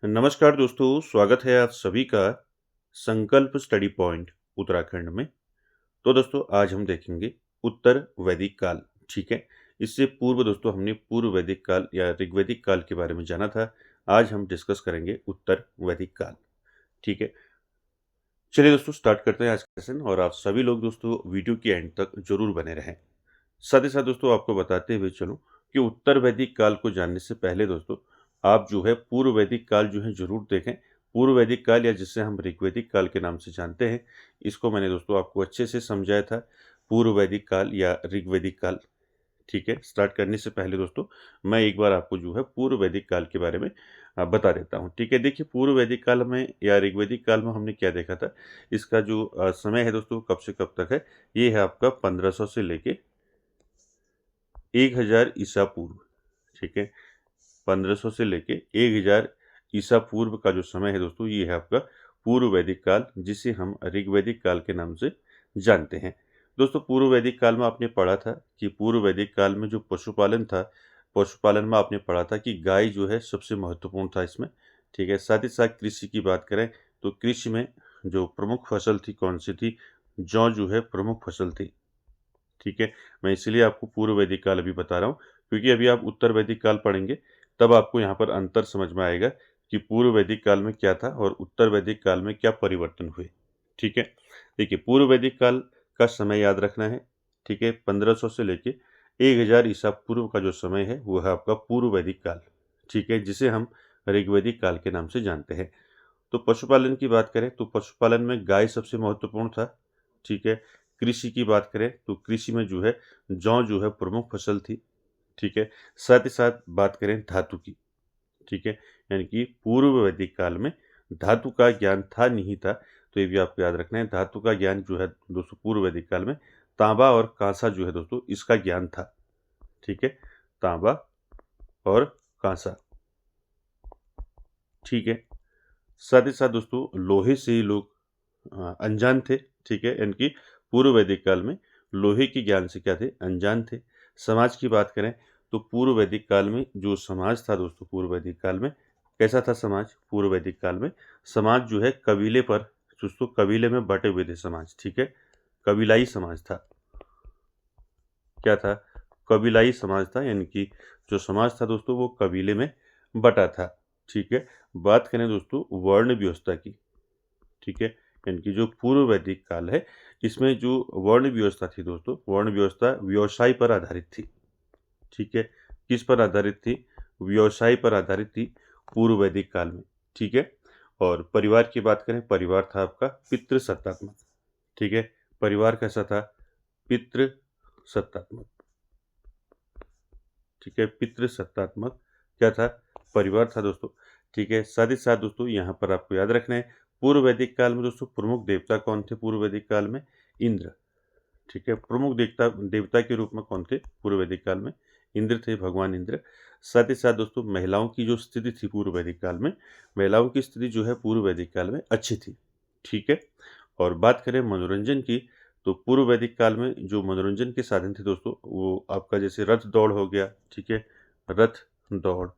नमस्कार दोस्तों, स्वागत है आप सभी का संकल्प स्टडी पॉइंट उत्तराखंड में। तो दोस्तों आज हम देखेंगे उत्तर वैदिक काल। ठीक है। इससे पूर्व दोस्तों हमने पूर्व वैदिक काल या ऋग्वैदिक काल के बारे में जाना था। आज हम डिस्कस करेंगे उत्तर वैदिक काल। ठीक है। चलिए दोस्तों स्टार्ट करते हैं आज का सेशन और आप सभी लोग दोस्तों वीडियो के एंड तक जरूर बने रहें। साथ ही साथ दोस्तों आपको बताते हुए चलूं कि उत्तर वैदिक काल को जानने से पहले दोस्तों आप जो है पूर्व वैदिक काल जो है जरूर देखें। पूर्व वैदिक काल या जिसे हम ऋग्वैदिक काल के नाम से जानते हैं, इसको मैंने दोस्तों आपको अच्छे से समझाया था। पूर्व वैदिक काल या ऋग्वैदिक काल। ठीक है। स्टार्ट करने से पहले दोस्तों मैं एक बार आपको जो है पूर्व वैदिक काल के बारे में बता देता हूँ। ठीक है। देखिए पूर्व वैदिक काल में या ऋग्वैदिक काल में हमने क्या देखा था। इसका जो समय है दोस्तों कब से कब तक है, ये है आपका 1500 से लेके 1000 ईसा पूर्व। ठीक है। 1500 से लेके 1000 ईसा पूर्व का जो समय है दोस्तों, ये है आपका पूर्व वैदिक काल, जिसे हम ऋग्वैदिक काल के नाम से जानते हैं। दोस्तों पूर्व वैदिक काल में आपने पढ़ा था कि पूर्व वैदिक काल में जो पशुपालन था, पशुपालन में आपने पढ़ा था कि गाय जो है सबसे महत्वपूर्ण था इसमें। ठीक है। साथ ही साथ कृषि की बात करें तो कृषि में जो प्रमुख फसल थी कौन सी थी, जौ जो है प्रमुख फसल थी। ठीक है। मैं इसलिए आपको पूर्व वैदिक काल अभी बता रहा हूँ, क्योंकि अभी आप उत्तर वैदिक काल पढ़ेंगे तब आपको यहाँ पर अंतर समझ में आएगा कि पूर्व वैदिक काल में क्या था और उत्तर वैदिक काल में क्या परिवर्तन हुए। ठीक है। देखिए पूर्व वैदिक काल का समय याद रखना है। ठीक है। 1500 से लेके 1000 ईसा पूर्व का जो समय है वो है आपका पूर्व वैदिक काल। ठीक है। जिसे हम ऋग्वैदिक काल के नाम से जानते हैं। तो पशुपालन की बात करें तो पशुपालन में गाय सबसे महत्वपूर्ण था। ठीक है। कृषि की बात करें तो कृषि में जो है जौ जो है प्रमुख फसल थी। ठीक है। साथ ही साथ बात करें धातु की। ठीक है। यानी कि पूर्व वैदिक काल में धातु का ज्ञान था नहीं था, तो ये भी आपको याद रखना है। धातु का ज्ञान जो है दोस्तों पूर्व वैदिक काल में तांबा और कांसा जो है दोस्तों इसका ज्ञान था। ठीक है। तांबा और कांसा। ठीक है। साथ ही साथ दोस्तों लोहे से ही लोग अनजान थे। ठीक है। यानी कि पूर्व वैदिक काल में लोहे के ज्ञान से क्या थे, अनजान थे। समाज की बात करें तो पूर्व वैदिक काल में जो समाज था दोस्तों, पूर्व वैदिक काल में कैसा था समाज। पूर्व वैदिक काल में समाज जो है कबीले पर, दोस्तों कबीले में बटे हुए थे समाज। ठीक है। कबीलाई समाज था। क्या था, कबीलाई समाज था। यानी कि जो समाज था दोस्तों वो कबीले में बटा था। ठीक है। बात करें दोस्तों वर्ण व्यवस्था की। ठीक है। यानी कि जो पूर्व वैदिक काल है इसमें जो वर्ण व्यवस्था थी दोस्तों, वर्ण व्यवस्था व्यवसाय पर आधारित थी। ठीक है। किस पर आधारित थी, व्यवसाय पर आधारित थी पूर्व वैदिक काल में। ठीक है। और परिवार की बात करें, परिवार था आपका पितृ सत्तात्मक। ठीक है। परिवार कैसा था, पितृ सत्तात्मक। ठीक है। पितृ सत्तात्मक क्या था, परिवार था दोस्तों। ठीक है। साथ ही साथ दोस्तों यहाँ पर आपको याद रखना है पूर्व वैदिक काल में दोस्तों प्रमुख देवता कौन थे पूर्व वैदिक काल में, इंद्र। ठीक है। प्रमुख देवता देवता के रूप में कौन थे पूर्व वैदिक काल में, इंद्र थे, भगवान इंद्र। साथ ही साथ दोस्तों महिलाओं की जो स्थिति थी पूर्व वैदिक काल में, महिलाओं की स्थिति जो है पूर्व वैदिक काल में अच्छी थी। ठीक है। और बात करें मनोरंजन की तो पूर्व वैदिक काल में जो मनोरंजन के साधन थे दोस्तों वो आपका जैसे रथ दौड़ हो गया। ठीक है। रथ दौड़।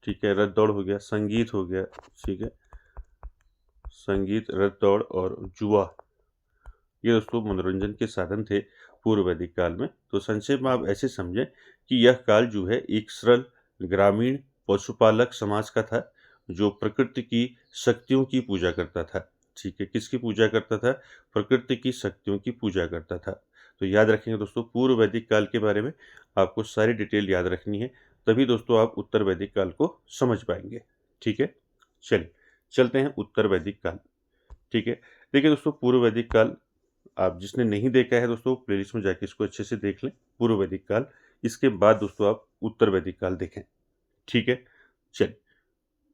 ठीक है। रथ दौड़ हो गया, संगीत हो गया। ठीक है। संगीत, रथ दौड़ और जुआ, ये दोस्तों मनोरंजन के साधन थे पूर्व वैदिक काल में। तो संक्षेप में आप ऐसे समझें कि यह काल जो है एक सरल ग्रामीण पशुपालक समाज का था जो प्रकृति की शक्तियों की पूजा करता था। ठीक है। किसकी पूजा करता था, प्रकृति की शक्तियों की पूजा करता था। तो याद रखेंगे दोस्तों पूर्व वैदिक काल के बारे में आपको सारी डिटेल याद रखनी है, तभी दोस्तों आप उत्तर वैदिक काल को समझ पाएंगे। ठीक है। चलिए चलते हैं उत्तर वैदिक काल। ठीक है। देखिए दोस्तों पूर्व वैदिक काल आप जिसने नहीं देखा है दोस्तों प्लेलिस्ट में जाके इसको अच्छे से देख लें, पूर्व वैदिक काल। इसके बाद दोस्तों आप उत्तर वैदिक काल देखें। ठीक है। चलिए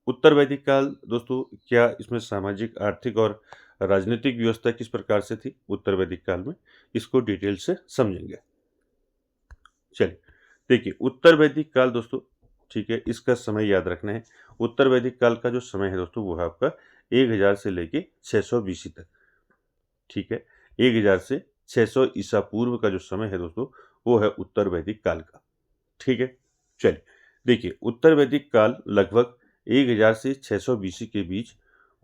उत्तर वैदिक काल दोस्तों क्या इसमें सामाजिक आर्थिक और राजनीतिक व्यवस्था किस प्रकार से थी उत्तर वैदिक काल में, इसको डिटेल से समझेंगे। चलिए देखिए उत्तर वैदिक काल दोस्तों, ठीक है, इसका समय याद रखना है। उत्तर वैदिक काल का जो समय है दोस्तों वो है आपका 1000 से लेके 600 बीसी तक। ठीक है। 1000 से 600 ईसा पूर्व का जो समय है दोस्तों वो है उत्तर वैदिक काल का। ठीक है। चलिए देखिए उत्तर वैदिक काल लगभग 1000 से 600 BC के बीच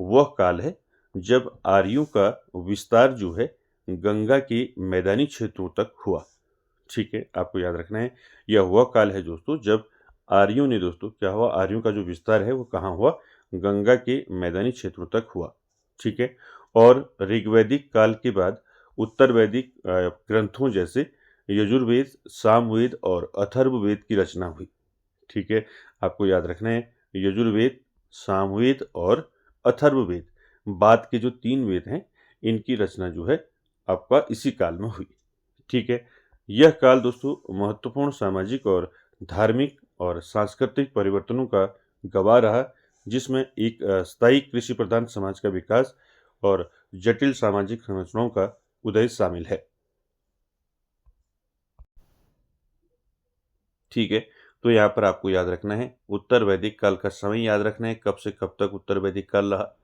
वह काल है जब आर्यों का विस्तार जो है गंगा के मैदानी क्षेत्रों तक हुआ। ठीक है, आपको याद रखना है, यह वह काल है दोस्तों जब आर्यों ने दोस्तों क्या हुआ, आर्यों का जो विस्तार है वो कहाँ हुआ, गंगा के मैदानी क्षेत्रों तक हुआ। ठीक है, और ऋग्वैदिक काल के बाद उत्तर वैदिक ग्रंथों जैसे यजुर्वेद, सामवेद और अथर्ववेद की रचना हुई। ठीक है, आपको याद रखना है, यजुर्वेद, सामवेद और अथर्ववेद बाद के जो 3 वेद हैं इनकी रचना जो है आपका इसी काल में हुई। ठीक है, यह काल दोस्तों महत्वपूर्ण सामाजिक और धार्मिक और सांस्कृतिक परिवर्तनों का गवाह रहा, जिसमें एक स्थायी कृषि प्रधान समाज का विकास और जटिल सामाजिक संरचनाओं का उदय शामिल है। ठीक है, तो यहाँ पर आपको याद रखना है उत्तर वैदिक काल का समय याद रखना है, कब से कब तक उत्तर वैदिक काल रहा।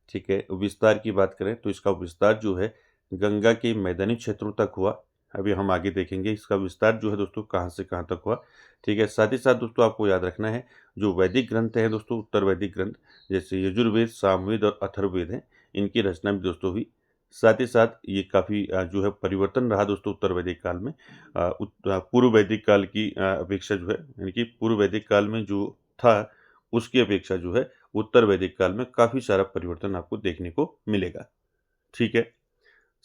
ठीक है, विस्तार की बात करें तो इसका विस्तार जो है गंगा के मैदानी क्षेत्रों तक हुआ। अभी हम आगे देखेंगे इसका विस्तार जो है दोस्तों कहाँ से कहाँ तक हुआ। ठीक है, साथ ही साथ दोस्तों आपको याद रखना है जो वैदिक ग्रंथ हैं दोस्तों, उत्तर वैदिक ग्रंथ जैसे यजुर्वेद, सामवेद और अथर्ववेद हैं, इनकी रचना भी दोस्तों हुई। साथ ही साथ ये काफ़ी जो है परिवर्तन रहा दोस्तों उत्तर वैदिक काल में। पूर्व वैदिक काल की अपेक्षा जो है, यानी कि पूर्व वैदिक काल में जो था उसकी अपेक्षा जो है उत्तर वैदिक काल में काफ़ी सारा परिवर्तन आपको देखने को मिलेगा। ठीक है,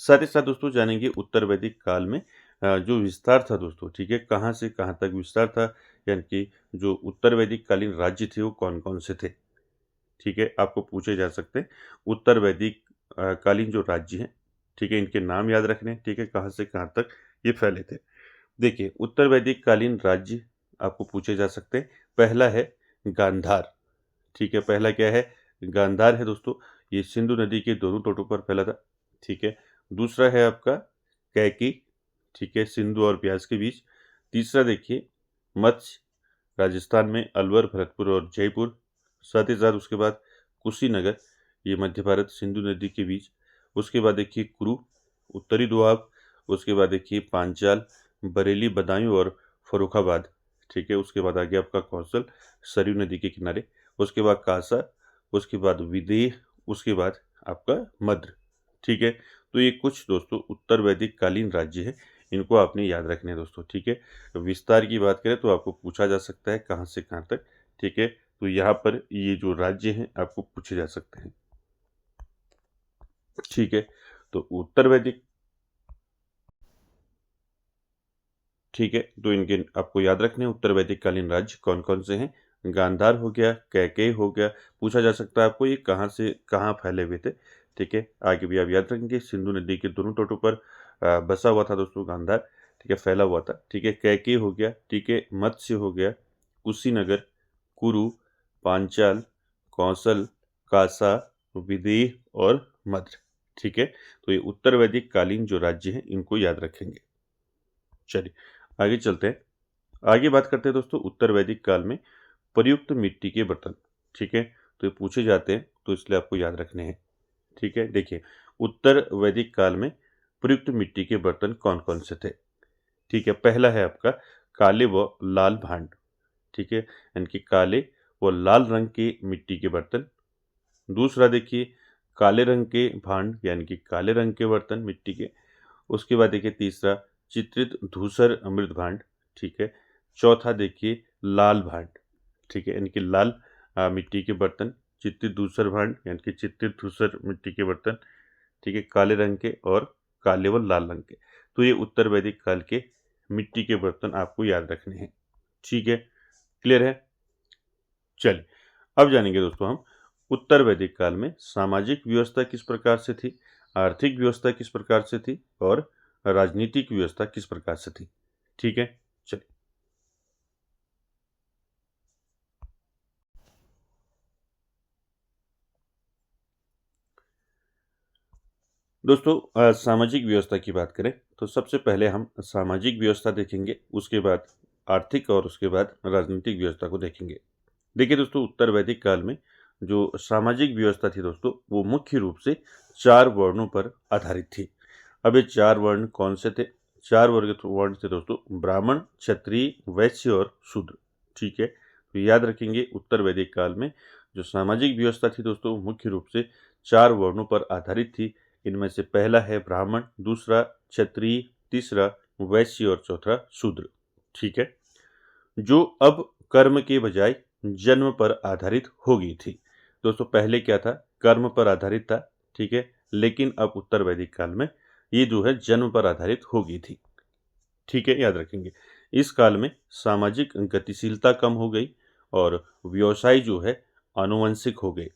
साथ ही साथ दोस्तों जानेंगे उत्तर वैदिक काल में जो विस्तार था दोस्तों, ठीक है, कहाँ से कहाँ तक विस्तार था, यानी कि जो उत्तर वैदिक कालीन राज्य थे वो कौन कौन से थे। ठीक है, आपको पूछे जा सकते हैं उत्तर वैदिक कालीन जो राज्य हैं, ठीक है, इनके नाम याद रखने, ठीक है, कहाँ से कहाँ तक ये फैले थे। देखिए, उत्तर वैदिक कालीन राज्य आपको पूछे जा सकते हैं। पहला है गांधार। ठीक है, पहला क्या है, गांधार है दोस्तों, ये सिंधु नदी के दोनों तटों पर फैला था। ठीक है, दूसरा है आपका कैकी, ठीक है, सिंधु और ब्यास के बीच। तीसरा देखिए मत्स्य, राजस्थान में अलवर, भरतपुर और जयपुर। साथ ही साथ उसके बाद कुशीनगर, ये मध्य भारत, सिंधु नदी के बीच। उसके बाद देखिए कुरु, उत्तरी दोआब। उसके बाद देखिए पांचाल, बरेली, बदायूं और फर्रुखाबाद। ठीक है, उसके बाद आगे आपका कौशल, सरयू नदी के किनारे। उसके बाद कासा, उसके बाद विदेह, उसके बाद आपका मद्र। ठीक है, तो ये कुछ दोस्तों उत्तर वैदिक कालीन राज्य है, इनको आपने याद रखने हैं दोस्तों। ठीक है, विस्तार की बात करें तो आपको पूछा जा सकता है कहाँ से कहाँ तक। ठीक है, तो यहाँ पर ये जो राज्य हैं आपको पूछे जा सकते हैं। ठीक है, तो उत्तर वैदिक, ठीक है, तो इनके आपको याद रखने हैं उत्तर वैदिक कालीन राज्य कौन कौन से हैं। गांधार हो गया, कैकेय हो गया, पूछा जा सकता है आपको ये कहाँ से कहाँ फैले हुए थे। ठीक है, आगे भी आप याद रखेंगे सिंधु नदी के दोनों तटों पर बसा हुआ था दोस्तों गांधार। ठीक है, फैला हुआ था। ठीक है, कैकेय हो गया, ठीक है, मत्स्य हो गया, कुशीनगर, कुरु, पांचाल, कौशल, कासा, विदेह और मद्र। ठीक है, तो ये उत्तर वैदिक कालीन जो राज्य हैं इनको याद रखेंगे। चलिए आगे चलते हैं। आगे बात करते हैं दोस्तों उत्तर वैदिक काल में प्रयुक्त मिट्टी के बर्तन। ठीक है, तो ये पूछे जाते हैं तो इसलिए आपको याद रखने हैं। ठीक है, देखिए उत्तर वैदिक काल में प्रयुक्त मिट्टी के बर्तन कौन कौन से थे। ठीक है, पहला है आपका काले व लाल भांड। ठीक है, यानी कि काले व लाल रंग के मिट्टी के बर्तन। दूसरा देखिए काले रंग के भांड, यानी कि काले रंग के बर्तन मिट्टी के। उसके बाद देखिए तीसरा चित्रित धूसर अमृत भांड। ठीक है, चौथा देखिए लाल भांड। ठीक है, यानी कि लाल मिट्टी के बर्तन, चित्रित धूसर भांड यानी कि चित्रित धूसर मिट्टी के बर्तन। ठीक है, काले रंग के और काले व लाल रंग के। तो ये उत्तर वैदिक काल के मिट्टी के बर्तन आपको याद रखने हैं। ठीक है, क्लियर है। चलिए अब जानेंगे दोस्तों हम उत्तर वैदिक काल में सामाजिक व्यवस्था किस प्रकार से थी, आर्थिक व्यवस्था किस प्रकार से थी और राजनीतिक व्यवस्था किस प्रकार से थी। ठीक है, चलिए दोस्तों सामाजिक व्यवस्था की बात करें तो सबसे पहले हम सामाजिक व्यवस्था देखेंगे, उसके बाद आर्थिक और उसके बाद राजनीतिक व्यवस्था को देखेंगे। देखिए दोस्तों उत्तर वैदिक काल में जो सामाजिक व्यवस्था थी दोस्तों वो मुख्य रूप से 4 वर्णों पर आधारित थी। अब ये 4 वर्ण कौन से थे, 4 वर्ग वर्ण थे दोस्तों, ब्राह्मण, क्षत्रिय, वैश्य और शूद्र। ठीक है, तो याद रखेंगे उत्तर वैदिक काल में जो सामाजिक व्यवस्था थी दोस्तों मुख्य रूप से 4 वर्णों पर आधारित थी। इनमें से पहला है ब्राह्मण, दूसरा क्षत्रिय, तीसरा वैश्य और चौथा शूद्र। ठीक है, जो अब कर्म के बजाय जन्म पर आधारित हो गई थी। दोस्तों पहले क्या था, कर्म पर आधारित था, ठीक है, लेकिन अब उत्तर वैदिक काल में ये जो है जन्म पर आधारित हो गई थी। ठीक है, याद रखेंगे। इस काल में सामाजिक गतिशीलता कम हो गई और व्यवसाय जो है आनुवंशिक हो गए।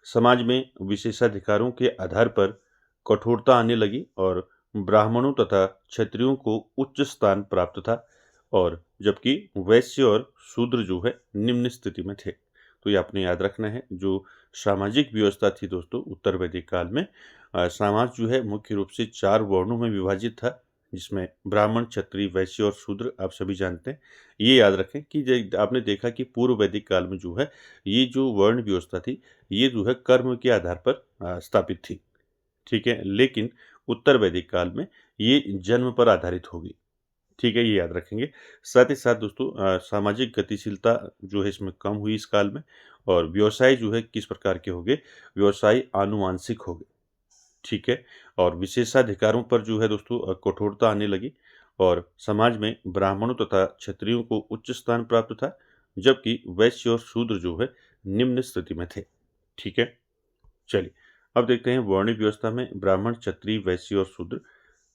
समाज में विशेषाधिकारों के आधार पर कठोरता आने लगी और ब्राह्मणों तथा क्षत्रियों को उच्च स्थान प्राप्त था, और जबकि वैश्य और शूद्र जो है निम्न स्थिति में थे। तो ये आपने याद रखना है। जो सामाजिक व्यवस्था थी दोस्तों उत्तर वैदिक काल में, समाज जो है मुख्य रूप से 4 वर्णों में विभाजित था, जिसमें ब्राह्मण, क्षत्रिय, वैश्य और शूद्र आप सभी जानते हैं। ये याद रखें कि आपने देखा कि पूर्व वैदिक काल में जो है ये जो वर्ण व्यवस्था थी ये जो है कर्म के आधार पर स्थापित थी। ठीक है, लेकिन उत्तर वैदिक काल में ये जन्म पर आधारित होगी। ठीक है, ये याद रखेंगे। साथ ही साथ दोस्तों सामाजिक गतिशीलता जो है इसमें कम हुई इस काल में, और व्यवसाय जो है किस प्रकार के हो गए, व्यवसाय आनुवांशिक हो गए। ठीक है, और विशेषाधिकारों पर जो है दोस्तों कठोरता आने लगी, और समाज में ब्राह्मणों तथा क्षत्रियों को उच्च स्थान प्राप्त था, जबकि वैश्य और शूद्र जो है निम्न स्थिति में थे। ठीक है, चलिए अब देखते हैं वर्ण व्यवस्था में ब्राह्मण, क्षत्रिय, वैश्य और शूद्र।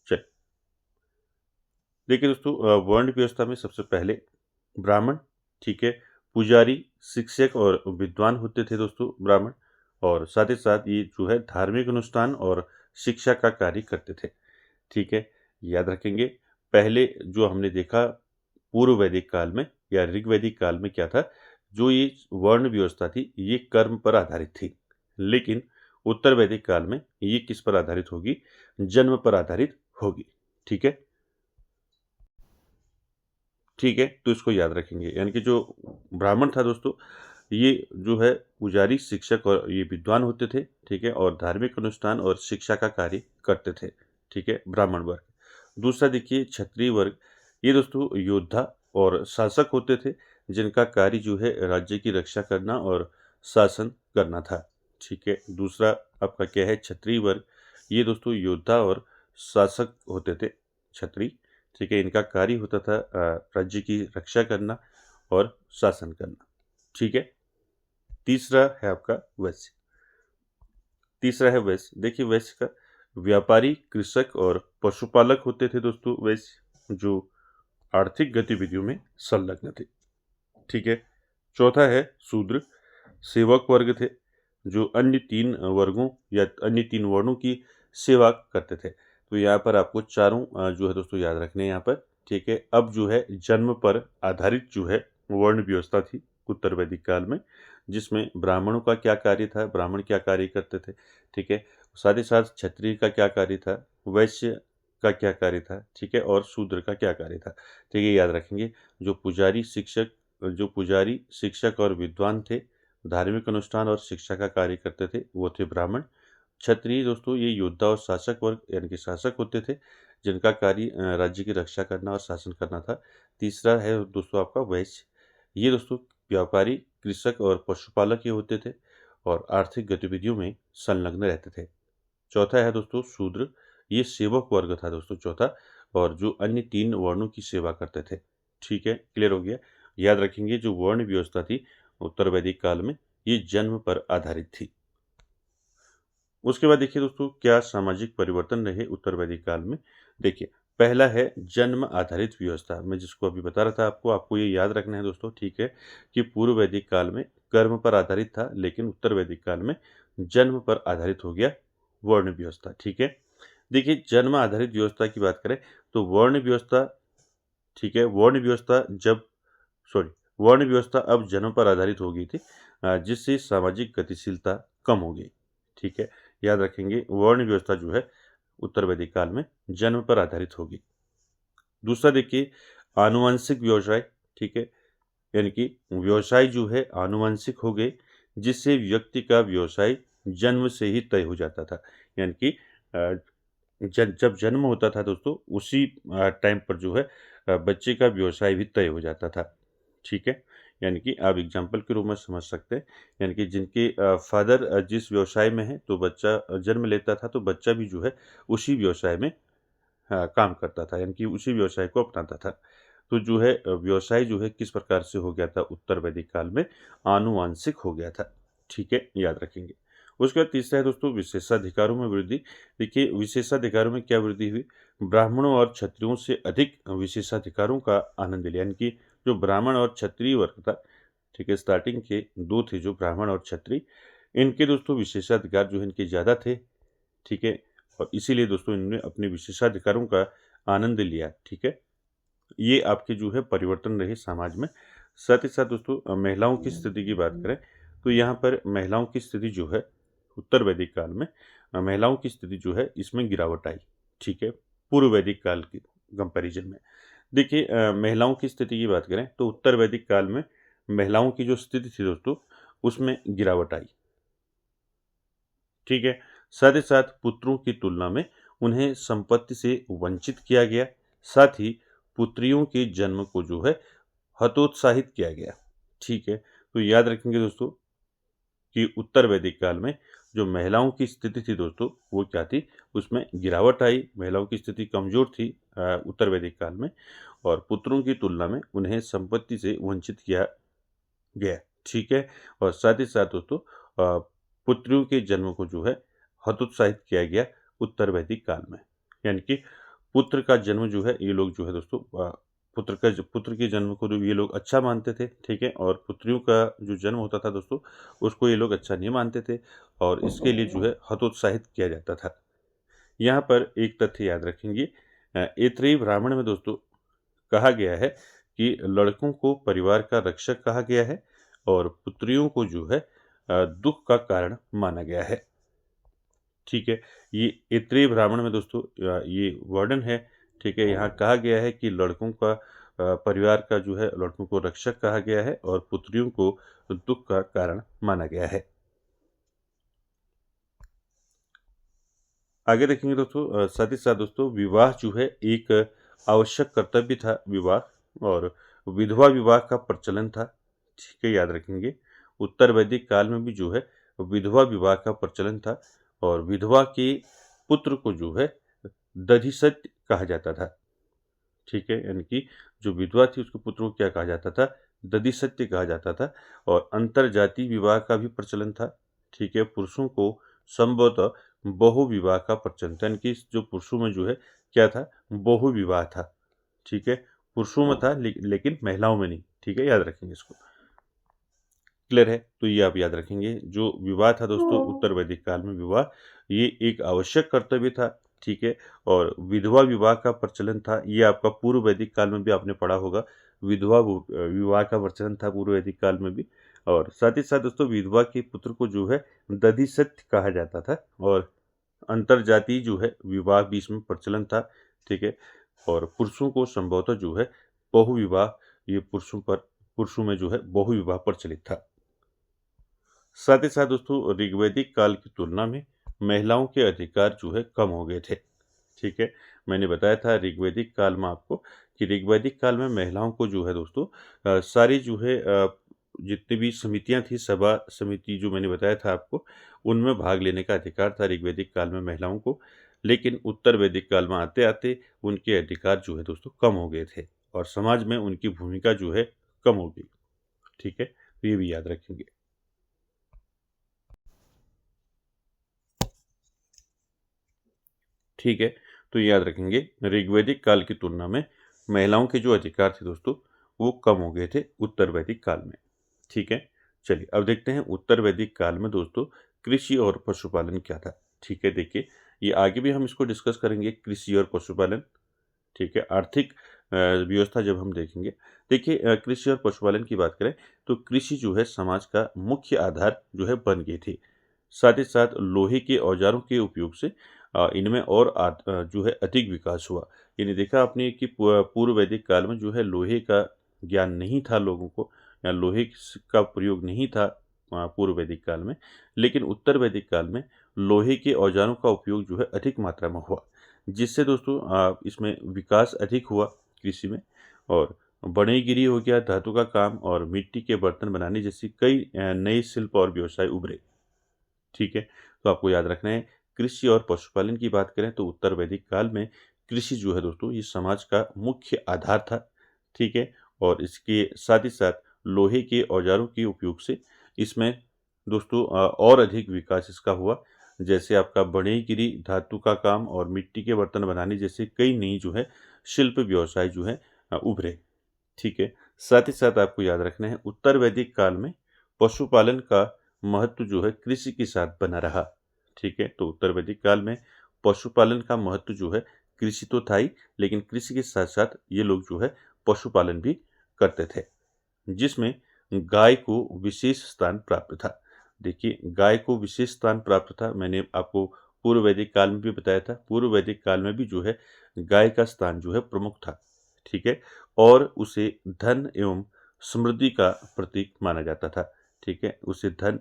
चलिए देखिए दोस्तों, वर्ण व्यवस्था में सबसे पहले ब्राह्मण, ठीक है, पुजारी, शिक्षक और विद्वान होते थे दोस्तों ब्राह्मण, और साथ ही साथ ये जो है धार्मिक अनुष्ठान और शिक्षा का कार्य करते थे। ठीक है, याद रखेंगे। पहले जो हमने देखा पूर्व वैदिक काल में या ऋग्वैदिक काल में क्या था, जो ये वर्ण व्यवस्था थी ये कर्म पर आधारित थी, लेकिन उत्तर वैदिक काल में ये किस पर आधारित होगी, जन्म पर आधारित होगी। ठीक है, ठीक है, तो इसको याद रखेंगे। यानी कि जो ब्राह्मण था दोस्तों, ये जो है पुजारी, शिक्षक और ये विद्वान होते थे। ठीक है, और धार्मिक अनुष्ठान और शिक्षा का कार्य करते थे। ठीक है, ब्राह्मण वर्ग। दूसरा देखिए क्षत्रिय वर्ग, ये दोस्तों योद्धा और शासक होते थे, जिनका कार्य जो है राज्य की रक्षा करना और शासन करना था। ठीक है, दूसरा आपका क्या है, क्षत्रिय वर्ग। ये दोस्तों योद्धा और शासक होते थे, क्षत्रिय। ठीक है, इनका कार्य होता था राज्य की रक्षा करना और शासन करना। ठीक है, तीसरा है आपका वैश्य। तीसरा है वैश्य। देखिए वैश्य का व्यापारी, कृषक और पशुपालक होते थे दोस्तों वैश्य, जो आर्थिक गतिविधियों में संलग्न थे। ठीक है, चौथा है शूद्र, सेवक वर्ग थे, जो अन्य 3 वर्गों या अन्य 3 वर्णों की सेवा करते थे। तो यहाँ पर आपको चारों जो है दोस्तों याद रखने हैं यहाँ पर। ठीक है, अब जो है जन्म पर आधारित जो है वर्ण व्यवस्था थी उत्तर वैदिक काल में, जिसमें ब्राह्मणों का क्या कार्य था, ब्राह्मण क्या कार्य करते थे। ठीक है, साथ ही साथ क्षत्रिय का क्या कार्य था, वैश्य का क्या कार्य था, ठीक है, और शूद्र का क्या कार्य था। ठीक है, याद रखेंगे। जो पुजारी, शिक्षक और विद्वान थे, धार्मिक अनुष्ठान और शिक्षा का कार्य करते थे, वो थे ब्राह्मण। क्षत्रिय दोस्तों ये योद्धा और शासक वर्ग यानी कि शासक होते थे, जिनका कार्य राज्य की रक्षा करना और शासन करना था। तीसरा है दोस्तों आपका वैश्य। ये दोस्तों व्यापारी, कृषक और पशुपालक ये होते थे, और आर्थिक गतिविधियों में संलग्न रहते थे। चौथा है दोस्तों शूद्र। ये सेवक वर्ग था दोस्तों चौथा, और जो अन्य 3 वर्णों की सेवा करते थे। ठीक है, क्लियर हो गया। याद रखेंगे जो वर्ण व्यवस्था थी उत्तर वैदिक काल में ये जन्म पर आधारित थी। उसके बाद देखिए दोस्तों क्या सामाजिक परिवर्तन रहे उत्तर वैदिक काल में। देखिए पहला है जन्म आधारित व्यवस्था। मैं जिसको अभी बता रहा था आपको ये याद रखना है दोस्तों। ठीक है, कि पूर्व वैदिक काल में कर्म पर आधारित था, लेकिन उत्तर वैदिक काल में जन्म पर आधारित हो गया वर्ण व्यवस्था। ठीक है, देखिए जन्म आधारित व्यवस्था की बात करें तो वर्ण व्यवस्था, ठीक है, वर्ण व्यवस्था अब जन्म पर आधारित हो गई थी, जिससे सामाजिक गतिशीलता कम हो गई। ठीक है, याद रखेंगे वर्ण व्यवस्था जो है उत्तर वैदिक काल में जन्म पर आधारित होगी। दूसरा देखिए आनुवंशिक व्यवसाय। ठीक है, यानी कि व्यवसाय जो है आनुवंशिक हो गए, जिससे व्यक्ति का व्यवसाय जन्म से ही तय हो जाता था। यानी कि अ, जब जन्म होता था दोस्तों उसी टाइम पर जो है बच्चे का व्यवसाय भी तय हो जाता था। ठीक है, यानी कि आप एग्जाम्पल के रूप में समझ सकते हैं, यानी कि जिनके फादर जिस व्यवसाय में है तो बच्चा जन्म लेता था तो बच्चा भी जो है उसी व्यवसाय में काम करता था, यानी कि उसी व्यवसाय को अपनाता था। तो जो है व्यवसाय जो है किस प्रकार से हो गया था उत्तर वैदिक काल में, आनुवांशिक हो गया था। ठीक है, याद रखेंगे। उसके बाद तीसरा है दोस्तों विशेषाधिकारों में वृद्धि। देखिए विशेषाधिकारों में क्या वृद्धि हुई, ब्राह्मणों और क्षत्रियों से अधिक विशेषाधिकारों का आनंद लिया, यानी कि जो ब्राह्मण और क्षत्रिय वर्ग था, ठीक है, स्टार्टिंग के दो थे जो ब्राह्मण और क्षत्रिय, इनके दोस्तों विशेषाधिकार जो है इनके ज़्यादा थे। ठीक है, और इसीलिए दोस्तों इन्होंने अपने विशेषाधिकारों का आनंद लिया। ठीक है, ये आपके जो है परिवर्तन रहे समाज में। साथ ही साथ दोस्तों महिलाओं की स्थिति की बात करें तो यहाँ पर महिलाओं की स्थिति जो है उत्तर वैदिक काल में महिलाओं की स्थिति जो है इसमें गिरावट आई। ठीक है, पूर्व वैदिक काल के कंपैरिजन में। देखिए महिलाओं की स्थिति की बात करें तो उत्तर वैदिक काल में महिलाओं की जो स्थिति थी दोस्तों उसमें गिरावट आई। ठीक है, साथ ही साथ पुत्रों की तुलना में उन्हें संपत्ति से वंचित किया गया, साथ ही पुत्रियों के जन्म को जो है हतोत्साहित किया गया। ठीक है, तो याद रखेंगे दोस्तों कि उत्तर वैदिक काल में जो महिलाओं की स्थिति थी दोस्तों वो क्या थी, उसमें गिरावट आई, महिलाओं की स्थिति कमजोर थी उत्तर वैदिक काल में, और पुत्रों की तुलना में उन्हें संपत्ति से वंचित किया गया। ठीक है, और साथ ही साथ दोस्तों पुत्रियों के जन्म को जो है हतोत्साहित किया गया उत्तर वैदिक काल में, यानी कि पुत्र का जन्म जो है ये लोग जो है दोस्तों पुत्र के जन्म को जो ये लोग अच्छा मानते थे। ठीक है, और पुत्रियों का जो जन्म होता था दोस्तों उसको ये लोग अच्छा नहीं मानते थे और इसके लिए जो है हतोत्साहित किया जाता था। यहाँ पर एक तथ्य याद रखेंगे, ऐत्रेयी ब्राह्मण में दोस्तों कहा गया है कि लड़कों को परिवार का रक्षक कहा गया है और पुत्रियों को जो है दुख का कारण माना गया है। ठीक है, ये ऐत्रेयी ब्राह्मण में दोस्तों ये वर्णन है। ठीक है, यहाँ कहा गया है कि लड़कों का परिवार का जो है लड़कों को रक्षक कहा गया है और पुत्रियों को दुख का कारण माना गया है। आगे देखेंगे दोस्तों साथ ही साथ दोस्तों विवाह जो है एक आवश्यक कर्तव्य था विवाह, और विधवा विवाह का प्रचलन था। ठीक है, याद रखेंगे उत्तर वैदिक काल में भी जो है विधवा विवाह का प्रचलन था और विधवा के पुत्र को जो है दधिसत्य कहा जाता था। ठीक है, यानी कि जो विधवा थी उसके पुत्र को क्या कहा जाता था, दधिसत्य कहा जाता था, और अंतर जाति विवाह का भी प्रचलन था। ठीक है, पुरुषों को संभवतः बहु विवाह का प्रचलन था, यानी कि जो पुरुषों में जो है क्या था, बहु विवाह था। ठीक है, पुरुषों में था लेकिन महिलाओं में नहीं। ठीक है, याद रखेंगे इसको। क्लियर है, तो ये आप याद रखेंगे जो विवाह था दोस्तों उत्तर वैदिक काल में विवाह ये एक आवश्यक कर्तव्य था। ठीक है, और विधवा विवाह का प्रचलन था, ये आपका पूर्व वैदिक काल में भी आपने पढ़ा होगा, विधवा विवाह का प्रचलन था पूर्व वैदिक काल में भी। और साथ ही साथ दोस्तों विधवा के पुत्र को जो है दधिसत्य कहा जाता था और अंतरजातीय जो है विवाह भी इसमें प्रचलन था। ठीक है, और पुरुषों को संभवतः जो है बहु विवाह, ये पुरुषों में जो है बहु विवाह प्रचलित था। साथ ही साथ दोस्तों ऋग्वैदिक काल की तुलना में महिलाओं के अधिकार जो है कम हो गए थे। ठीक है, मैंने बताया था ऋग्वैदिक काल में आपको कि ऋग्वैदिक काल में महिलाओं को जो है दोस्तों सारी जो है जितनी भी समितियां थी, सभा समिति जो मैंने बताया था आपको, उनमें भाग लेने का अधिकार था ऋग्वैदिक काल में महिलाओं को। लेकिन उत्तर वैदिक काल में आते आते उनके अधिकार जो है दोस्तों कम हो गए थे और समाज में उनकी भूमिका जो है कम हो गई। ठीक है, तो ये भी याद रखेंगे। ठीक है, तो याद रखेंगे ऋग्वैदिक काल की तुलना में महिलाओं के जो अधिकार थे दोस्तों वो कम हो गए थे उत्तर वैदिक काल में। ठीक है, चलिए अब देखते हैं उत्तर वैदिक काल में दोस्तों कृषि और पशुपालन क्या था। ठीक है, देखिए ये आगे भी हम इसको डिस्कस करेंगे, कृषि और पशुपालन। ठीक है, आर्थिक व्यवस्था जब हम देखेंगे, देखिए कृषि और पशुपालन की बात करें तो कृषि जो है समाज का मुख्य आधार जो है बन गई थी। साथ ही साथ लोहे के औजारों के उपयोग से इनमें और जो है अधिक विकास हुआ। यानी देखा आपने कि पूर्व वैदिक काल में जो है लोहे का ज्ञान नहीं था लोगों को, या लोहे का प्रयोग नहीं था पूर्व वैदिक काल में, लेकिन उत्तर वैदिक काल में लोहे के औजारों का उपयोग जो है अधिक मात्रा में हुआ, जिससे दोस्तों इसमें विकास अधिक हुआ कृषि में। और बढ़ईगिरी हो गया, धातु का काम और मिट्टी के बर्तन बनाने जैसी कई नए शिल्प और व्यवसाय उभरे। ठीक है, तो आपको याद रखना है। कृषि और पशुपालन की बात करें तो उत्तर वैदिक काल में कृषि जो है दोस्तों, ये समाज का मुख्य आधार था। ठीक है, और इसके साथ ही साथ लोहे के औजारों के उपयोग से इसमें दोस्तों और अधिक विकास इसका हुआ। जैसे आपका बढ़ईगिरी, धातु का काम और मिट्टी के बर्तन बनाने जैसे कई नई जो है शिल्प व्यवसाय जो है उभरे। ठीक है, साथ ही साथ आपको याद रखना है, उत्तर वैदिक काल में पशुपालन का महत्व जो है कृषि के साथ बना रहा। ठीक है, तो उत्तर वैदिक काल में पशुपालन का महत्व जो है कृषि तो था ही, लेकिन कृषि के साथ साथ ये लोग जो है पशुपालन भी करते थे, जिसमें गाय को विशेष स्थान प्राप्त था। देखिए, गाय को विशेष स्थान प्राप्त था, मैंने आपको पूर्व वैदिक काल में भी बताया था। पूर्व वैदिक काल में भी जो है गाय का स्थान जो है प्रमुख था। ठीक है, और उसे धन एवं समृद्धि का प्रतीक माना जाता था। ठीक है, उसे धन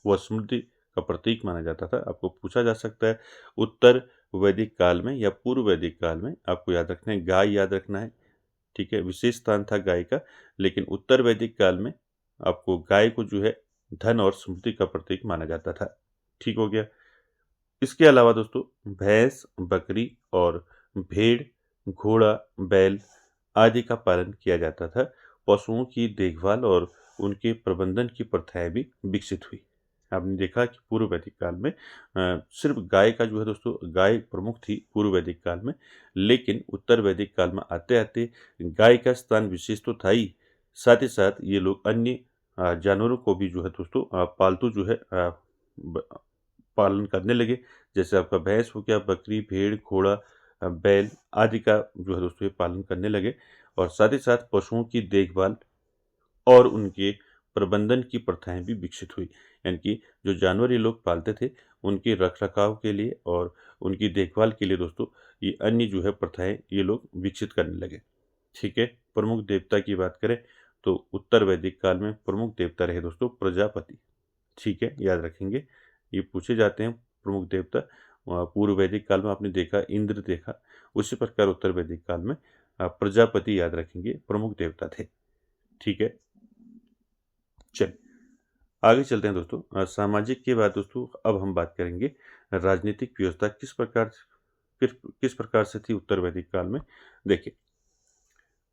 व समृद्धि का प्रतीक माना जाता था। आपको पूछा जा सकता है उत्तर वैदिक काल में या पूर्व वैदिक काल में, आपको याद रखना है, गाय याद रखना है। ठीक है, विशेष स्थान था गाय का, लेकिन उत्तर वैदिक काल में आपको गाय को जो है धन और समृद्धि का प्रतीक माना जाता था। ठीक हो गया। इसके अलावा दोस्तों भैंस, बकरी और भेड़, घोड़ा, बैल आदि का पालन किया जाता था। पशुओं की देखभाल और उनके प्रबंधन की प्रथाएं भी विकसित हुई। आपने देखा कि पूर्व वैदिक काल में सिर्फ गाय का जो है दोस्तों, गाय प्रमुख थी पूर्व वैदिक काल में, लेकिन उत्तर वैदिक काल में आते आते गाय का स्थान विशेष तो था ही, साथ ही साथ ये लोग अन्य जानवरों को भी जो है दोस्तों पालतू जो है पालन करने लगे। जैसे आपका भैंस हो गया, बकरी, भेड़, घोड़ा, बैल आदि का जो है दोस्तों ये पालन करने लगे, और साथ ही साथ पशुओं की देखभाल और उनके प्रबंधन की प्रथाएं भी विकसित हुई। यानी कि जो जानवर ये लोग पालते थे, उनके रख-रखाव के लिए और उनकी देखभाल के लिए दोस्तों ये अन्य जो है प्रथाएं ये लोग विकसित करने लगे। ठीक है, प्रमुख देवता की बात करें तो उत्तर वैदिक काल में प्रमुख देवता रहे दोस्तों प्रजापति। ठीक है, याद रखेंगे, ये पूछे जाते हैं प्रमुख देवता। पूर्व वैदिक काल में आपने देखा इंद्र देखा, उसी प्रकार उत्तर वैदिक काल में प्रजापति याद रखेंगे प्रमुख देवता थे। ठीक है, चलिए आगे चलते हैं दोस्तों। सामाजिक के बाद दोस्तों अब हम बात करेंगे राजनीतिक व्यवस्था किस प्रकार से थी उत्तर वैदिक काल में। देखिए,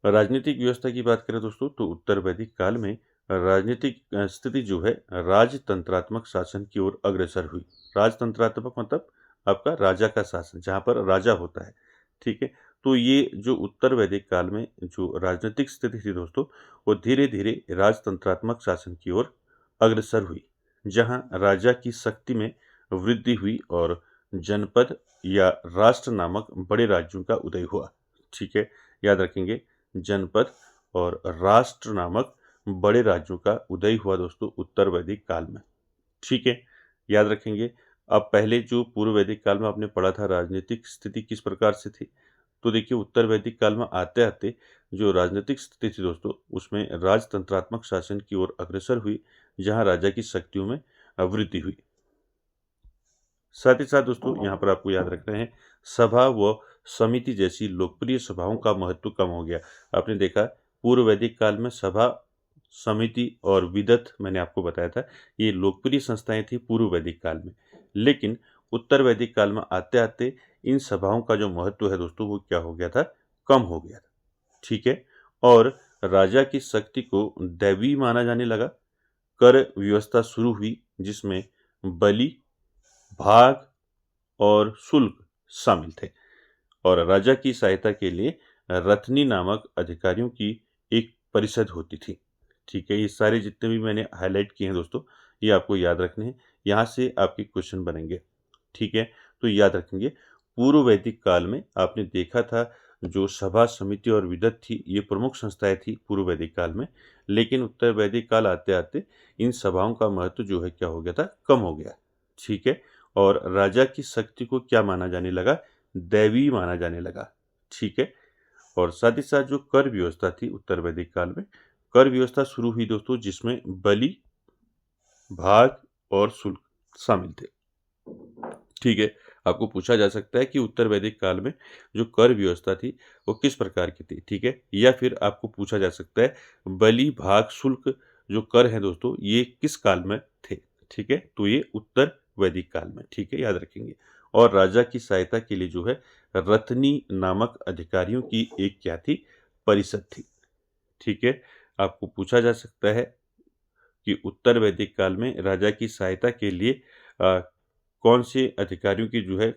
राजनीतिक व्यवस्था की बात करें दोस्तों तो उत्तर वैदिक काल में राजनीतिक स्थिति जो है राजतंत्रात्मक शासन की ओर अग्रसर हुई। राजतंत्रात्मक मतलब आपका राजा का शासन, जहाँ पर राजा होता है। ठीक है, तो ये जो उत्तर वैदिक काल में जो राजनीतिक स्थिति थी दोस्तों, वो धीरे धीरे राजतंत्रात्मक शासन की ओर अग्रसर हुई, जहाँ राजा की शक्ति में वृद्धि हुई और जनपद या राष्ट्र नामक बड़े राज्यों का उदय हुआ। ठीक है, याद रखेंगे, जनपद और राष्ट्र नामक बड़े राज्यों का उदय हुआ दोस्तों उत्तर वैदिक काल में। ठीक है, याद रखेंगे। अब पहले जो पूर्व वैदिक काल में आपने पढ़ा था राजनीतिक स्थिति किस प्रकार से थी, तो देखिए उत्तर वैदिक काल में आते आते जो राजनीतिक स्थिति थी दोस्तों, उसमें राजतंत्रात्मक शासन की ओर अग्रसर हुई, जहां राजा की शक्तियों में वृद्धि हुई। साथ ही साथ दोस्तों यहाँ पर आपको याद रखना है, सभा व समिति जैसी लोकप्रिय सभाओं का महत्व कम हो गया। आपने देखा पूर्व वैदिक काल में सभा, समिति और विदत मैंने आपको बताया था, ये लोकप्रिय संस्थाएं थी पूर्व वैदिक काल में, लेकिन उत्तर वैदिक काल में आते आते इन सभाओं का जो महत्व है दोस्तों वो क्या हो गया था, कम हो गया था। ठीक है, और राजा की शक्ति को दैवीय माना जाने लगा। कर व्यवस्था शुरू हुई, जिसमें बलि, भाग और शुल्क शामिल थे, और राजा की सहायता के लिए रथनी नामक अधिकारियों की एक परिषद होती थी। ठीक है, ये सारे जितने भी मैंने हाईलाइट किए हैं दोस्तों, ये आपको याद रखने हैं, यहाँ से आपके क्वेश्चन बनेंगे। ठीक है, तो याद रखेंगे पूर्व वैदिक काल में आपने देखा था जो सभा, समिति और विदत थी, ये प्रमुख संस्थाएं थी पूर्व वैदिक काल में, लेकिन उत्तर वैदिक काल आते आते इन सभाओं का महत्व जो है क्या हो गया था, कम हो गया। ठीक है, और राजा की शक्ति को क्या माना जाने लगा, दैवीय माना जाने लगा। ठीक है, और साथ ही साथ जो कर व्यवस्था थी उत्तर वैदिक काल में, कर व्यवस्था शुरू हुई दोस्तों, जिसमें बलि, भाग और शुल्क शामिल थे। ठीक है, आपको पूछा जा सकता है कि उत्तर वैदिक काल में जो कर व्यवस्था थी वो किस प्रकार की थी, ठीक है? या फिर आपको पूछा जा सकता है बलि, भाग, शुल्क जो कर हैं दोस्तों ये किस काल में थे, ठीक है? तो ये उत्तर वैदिक काल में, ठीक है? याद रखेंगे। और राजा की सहायता के लिए जो है रत्नी नामक अधिकारियों की एक क्या थी? परिषद थी, ठीक है? आपको पूछा जा सकता है कि उत्तर वैदिक काल में राजा की सहायता के लिए कौन से अधिकारियों की जो है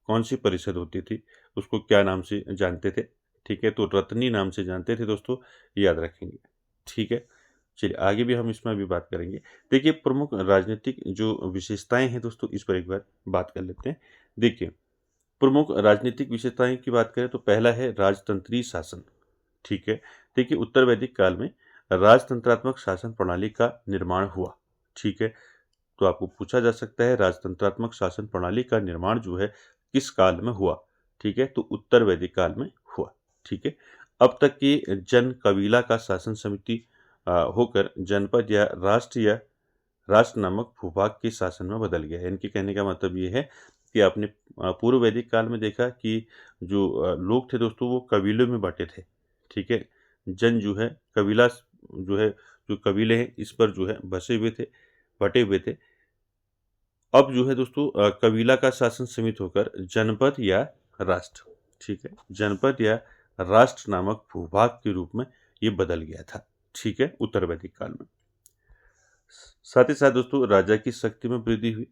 कौन सी परिषद होती थी, उसको क्या नाम से जानते थे, ठीक है? तो रत्नी नाम से जानते थे दोस्तों, याद रखेंगे, ठीक है? चलिए आगे भी हम इसमें अभी बात करेंगे। देखिए प्रमुख राजनीतिक जो विशेषताएँ हैं दोस्तों इस पर एक बार बात कर लेते हैं। देखिए, प्रमुख राजनीतिक विशेषताएँ की बात करें तो पहला है राजतंत्रीय शासन, ठीक है? देखिए उत्तर वैदिक काल में राजतंत्रात्मक शासन प्रणाली का निर्माण हुआ, ठीक है? तो आपको पूछा जा सकता है राजतंत्रात्मक शासन प्रणाली का निर्माण जो है किस काल में हुआ, ठीक है? तो उत्तर वैदिक काल में हुआ, ठीक है? अब तक की जन कबीला का शासन समिति होकर जनपद या राष्ट्र नामक भूभाग के शासन में बदल गया। इनके कहने का मतलब ये है कि आपने पूर्व वैदिक काल में देखा कि जो लोग थे दोस्तों वो कबीलों में बँटे थे, ठीक है? जन जो है कबीला जो है जो कबीले हैं इस पर जो है बसे हुए थे, बँटे हुए थे। अब जो है दोस्तों कबीला का शासन सीमित होकर जनपद या राष्ट्र, ठीक है? जनपद या राष्ट्र नामक भूभाग के रूप में ये बदल गया था, ठीक है? उत्तर वैदिक काल में। साथ ही साथ दोस्तों राजा की शक्ति में वृद्धि हुई,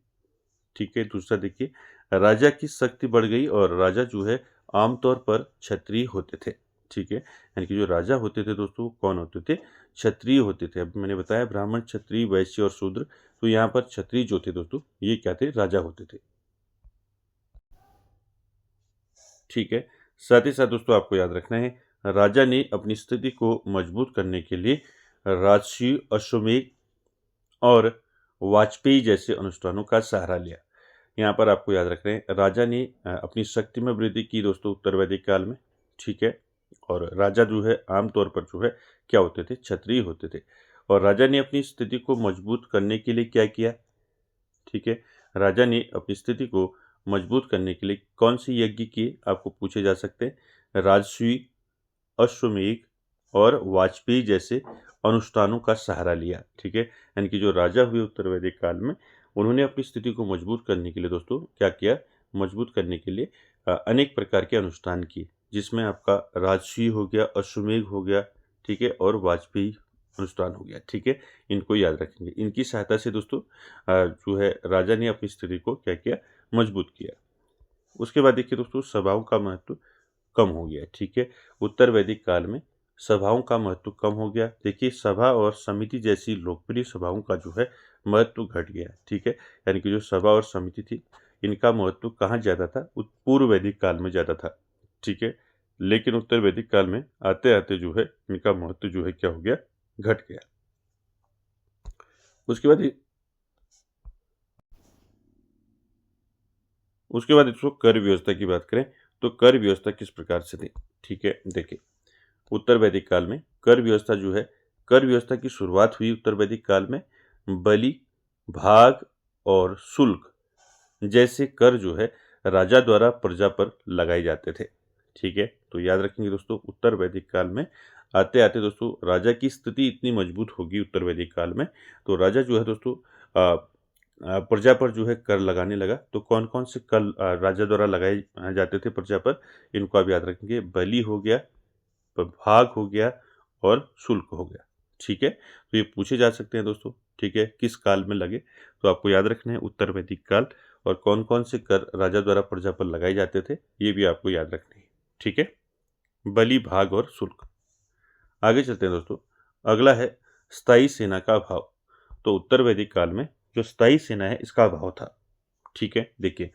ठीक है? दूसरा देखिए राजा की शक्ति बढ़ गई और राजा जो है आमतौर पर क्षत्रिय होते थे, ठीक है? यानी कि जो राजा होते थे दोस्तों वो कौन होते थे? क्षत्रिय होते थे। अभी मैंने बताया ब्राह्मण, क्षत्रिय, वैश्य और शूद्र, तो यहाँ पर क्षत्रिय जो थे दोस्तों ये क्या थे? राजा होते थे, ठीक है? साथ ही साथ दोस्तों आपको याद रखना है राजा ने अपनी स्थिति को मजबूत करने के लिए राजसूय, अश्वमेध और वाजपेयी जैसे अनुष्ठानों का सहारा लिया। यहाँ पर आपको याद रखना है राजा ने अपनी शक्ति में वृद्धि की दोस्तों उत्तर वैदिक काल में, ठीक है? और राजा जो है आमतौर पर जो है क्या होते थे? क्षत्रिय होते थे। और राजा ने अपनी स्थिति को मजबूत करने के लिए क्या किया? ठीक है? राजा ने अपनी स्थिति को मजबूत करने के लिए कौन से यज्ञ किए? आपको पूछे जा सकते हैं। राजसूय, अश्वमेध और वाजपेयी जैसे अनुष्ठानों का सहारा लिया, ठीक है? यानी कि जो राजा हुए उत्तर वैदिक काल में उन्होंने अपनी स्थिति को मजबूत करने के लिए दोस्तों क्या किया? मजबूत करने के लिए अनेक प्रकार के अनुष्ठान किए, जिसमें आपका राजसूय हो गया, अश्वमेध हो गया, ठीक है? और वाजपेयी अनुष्ठान हो गया, ठीक है? इनको याद रखेंगे। इनकी सहायता से दोस्तों जो है राजा ने अपनी स्थिति को क्या किया? मजबूत किया। उसके बाद देखिए दोस्तों सभाओं का महत्व कम हो गया, ठीक है? उत्तर वैदिक काल में सभाओं का महत्व कम हो गया। देखिए सभा और समिति जैसी लोकप्रिय सभाओं का जो है महत्व घट गया, ठीक है? यानी कि जो सभा और समिति थी इनका महत्व कहाँ ज़्यादा था? पूर्व वैदिक काल में ज़्यादा था, ठीक है? लेकिन उत्तर वैदिक काल में आते-आते जो है इनका महत्व जो है क्या हो गया? घट गया। उसके बाद इसको कर व्यवस्था की बात करें तो कर व्यवस्था किस प्रकार से थी, ठीक है? देखिए उत्तर वैदिक काल में कर व्यवस्था जो है कर व्यवस्था की शुरुआत हुई उत्तर वैदिक काल में बलि, भाग और शुल्क जैसे कर जो है राजा द्वारा प्रजा पर लगाए जाते थे, ठीक है? तो याद रखेंगे दोस्तों उत्तर वैदिक काल में आते-आते दोस्तों राजा की स्थिति इतनी मजबूत होगी उत्तर वैदिक काल में, तो राजा जो है दोस्तों प्रजा पर जो है कर लगाने लगा। तो कौन-कौन से कर राजा द्वारा लगाए जाते थे प्रजा पर, इनको आप याद रखेंगे। बलि हो गया, भाग हो गया और शुल्क हो गया, ठीक है? तो ये पूछे जा सकते हैं दोस्तों, ठीक है? किस काल में लगे? तो आपको याद रखना है उत्तर वैदिक काल और कौन-कौन से कर राजा द्वारा प्रजा पर लगाए जाते थे, ये भी आपको याद रखने हैं, ठीक है? बलि, भाग और शुल्क। आगे चलते हैं दोस्तों। अगला है स्थायी सेना का अभाव। तो उत्तर वैदिक काल में जो स्थायी सेना है इसका अभाव था, ठीक है? देखिए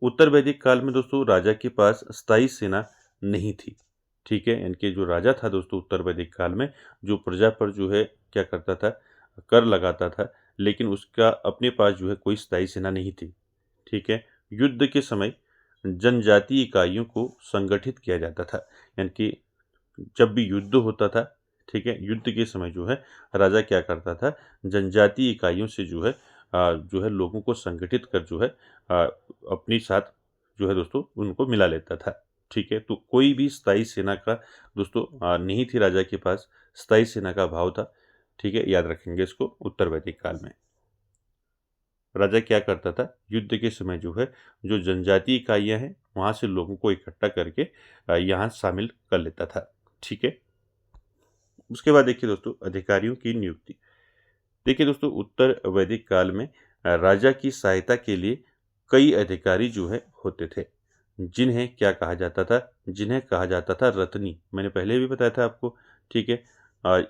उत्तर वैदिक काल में दोस्तों राजा के पास स्थायी सेना नहीं थी, ठीक है? इनके जो राजा था दोस्तों उत्तर वैदिक काल में जो प्रजा पर जो है क्या करता था? कर लगाता था, लेकिन उसका अपने पास जो है कोई स्थायी सेना नहीं थी, ठीक है? युद्ध के समय जनजातीय इकाइयों को संगठित किया जाता था, यानी कि जब भी युद्ध होता था, ठीक है? युद्ध के समय जो है राजा क्या करता था? जनजातीय इकाइयों से जो है लोगों को संगठित कर जो है अपने साथ जो है दोस्तों उनको मिला लेता था। ठीक है, तो कोई भी स्थायी सेना का दोस्तों नहीं थी राजा के पास, स्थायी सेना का अभाव था। ठीक है, याद रखेंगे इसको उत्तर वैदिक काल में। राजा क्या करता था, युद्ध के समय जो है जो जनजातीय इकाइयां हैं वहां से लोगों को इकट्ठा करके यहाँ शामिल कर लेता था। ठीक है, उसके बाद देखिए दोस्तों अधिकारियों की नियुक्ति। देखिए दोस्तों उत्तर वैदिक काल में राजा की सहायता के लिए कई अधिकारी जो है होते थे, जिन्हें क्या कहा जाता था, जिन्हें कहा जाता था रत्नी। मैंने पहले भी बताया था आपको। ठीक है,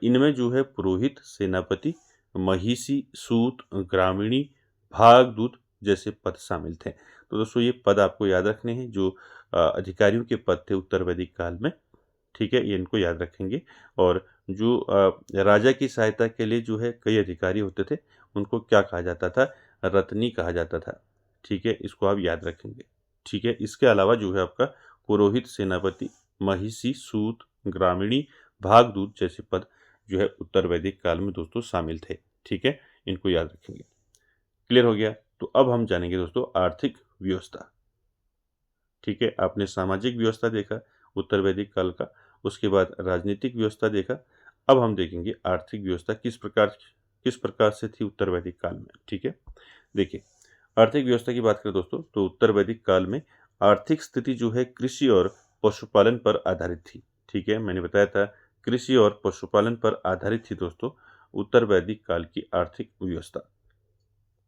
इनमें जो है पुरोहित, सेनापति, महिषी, सूत, ग्रामीणी, भागदूत जैसे पद शामिल थे। तो दोस्तों ये पद आपको याद रखने हैं जो अधिकारियों के पद थे उत्तर वैदिक काल में। ठीक है, ये इनको याद रखेंगे। और जो राजा की सहायता के लिए जो है कई अधिकारी होते थे, उनको क्या कहा जाता था, रत्नी कहा जाता था। ठीक है, इसको आप याद रखेंगे। ठीक है, इसके अलावा जो है आपका पुरोहित, सेनापति, महिषी, सूत, ग्रामीणी, भागदूत जैसे पद जो है उत्तर वैदिक काल में दोस्तों शामिल थे। ठीक है, इनको याद रखेंगे। क्लियर हो गया। तो अब हम जानेंगे दोस्तों आर्थिक व्यवस्था। ठीक है, आपने सामाजिक व्यवस्था देखा उत्तर वैदिक काल का, उसके बाद राजनीतिक व्यवस्था देखा। अब हम देखेंगे आर्थिक व्यवस्था किस प्रकार से थी उत्तर वैदिक काल में। ठीक है, देखिए आर्थिक व्यवस्था की बात करें दोस्तों तो उत्तर वैदिक काल में आर्थिक स्थिति जो है कृषि और पशुपालन पर आधारित थी। ठीक है, मैंने बताया था कृषि और पशुपालन पर आधारित थी दोस्तों उत्तर वैदिक काल की आर्थिक व्यवस्था।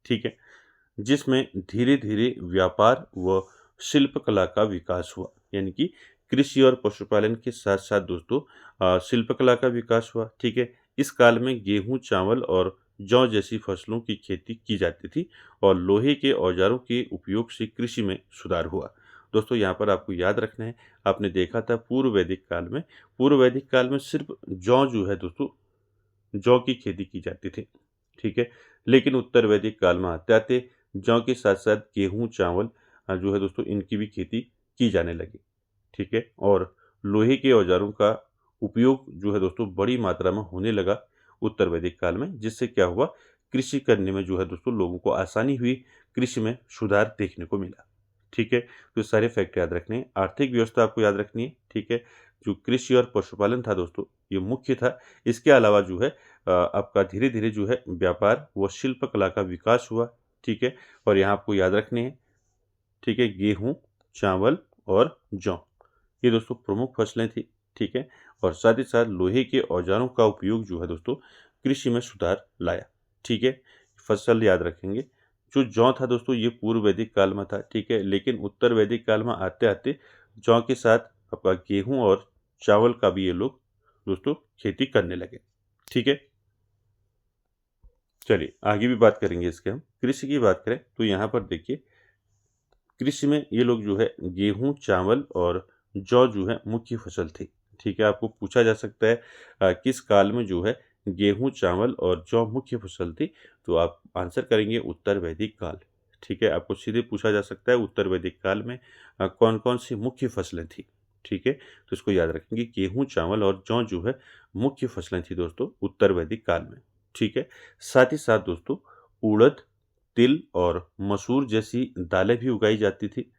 ठीक है, जिसमें धीरे धीरे व्यापार व शिल्पकला का विकास हुआ। यानी कि कृषि और पशुपालन के साथ साथ दोस्तों शिल्पकला का विकास हुआ। ठीक है, इस काल में गेहूं, चावल और जौ जैसी फसलों की खेती की जाती थी और लोहे के औजारों के उपयोग से कृषि में सुधार हुआ। दोस्तों यहाँ पर आपको याद रखना है, आपने देखा था पूर्व वैदिक काल में सिर्फ जौ जो है दोस्तों जौ की खेती की जाती थी। ठीक है, लेकिन उत्तर वैदिक काल में आते आते जौ के साथ साथ गेहूं, चावल जो है दोस्तों इनकी भी खेती की जाने लगी। ठीक है, और लोहे के औजारों का उपयोग जो है दोस्तों बड़ी मात्रा में होने लगा उत्तर वैदिक काल में, जिससे क्या हुआ, कृषि करने में जो है दोस्तों लोगों को आसानी हुई, कृषि में सुधार देखने को मिला। ठीक है, तो सारे फैक्ट याद रखने हैं। आर्थिक व्यवस्था आपको याद रखनी है। ठीक है, जो कृषि और पशुपालन था दोस्तों ये मुख्य था। इसके अलावा जो है आपका धीरे धीरे जो है व्यापार व शिल्प कला का विकास हुआ। ठीक है, और यहाँ आपको याद रखने हैं। ठीक है, गेहूं, चावल और जौ ये दोस्तों प्रमुख फसलें थी। ठीक है, और साथ ही साथ लोहे के औजारों का उपयोग जो है दोस्तों कृषि में सुधार लाया। ठीक है, फसल याद रखेंगे। जो जौ था दोस्तों ये पूर्व वैदिक काल में था। ठीक है, लेकिन उत्तर वैदिक काल में आते आते जौ के साथ आपका गेहूं और चावल का भी ये लोग दोस्तों खेती करने लगे। ठीक है, चलिए आगे भी बात करेंगे इसके। हम कृषि की बात करें तो यहाँ पर देखिए कृषि में ये लोग जो है गेहूं, चावल और जौ जो है मुख्य फसल थी। ठीक है, आपको पूछा जा सकता है किस काल में जो है गेहूं, चावल और जौ मुख्य फसल थी, तो आप आंसर करेंगे उत्तर वैदिक काल। ठीक है, आपको सीधे पूछा जा सकता है उत्तर वैदिक काल में कौन कौन सी मुख्य फसलें थी। ठीक है, तो इसको याद रखेंगे गेहूं, चावल और जौ जो है मुख्य फसलें थी दोस्तों उत्तर वैदिक काल में। ठीक है, साथ ही साथ दोस्तों उड़द, तिल और मसूर जैसी दालें भी उगाई जाती थी।